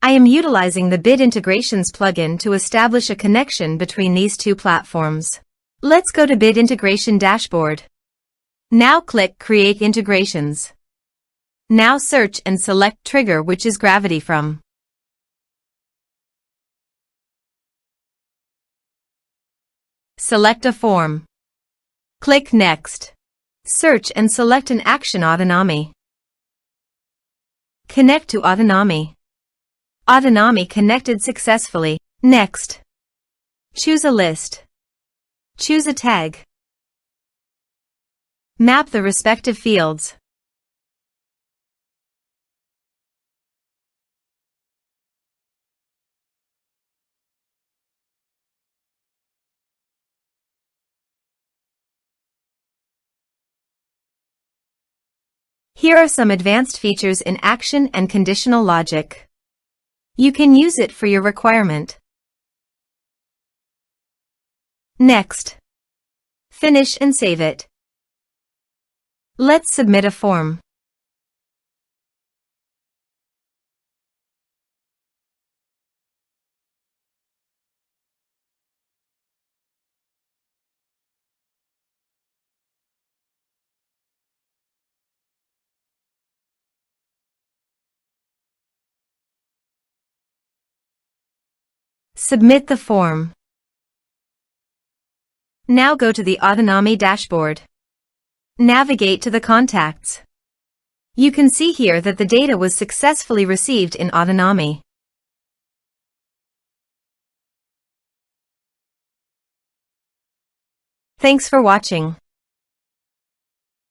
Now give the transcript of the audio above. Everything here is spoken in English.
I am utilizing the Bit Integrations plugin to establish a connection between these two platforms. Let's go to Bit Integration Dashboard. Now click Create Integrations. Now search and select Trigger, which is Gravity from. Select a form. Click Next. Search and select an action Autonomy. Connect to Autonomy. Autonomy connected successfully. Next. Choose a list. Choose a tag. Map the respective fields. Here are some advanced features in action and conditional logic. You can use it for your requirement. Next. Finish and save it. Let's submit a form. Submit the form. Now go to the Autonomy dashboard. Navigate to the contacts. You can see here that the data was successfully received in Autonomy. Thanks for watching.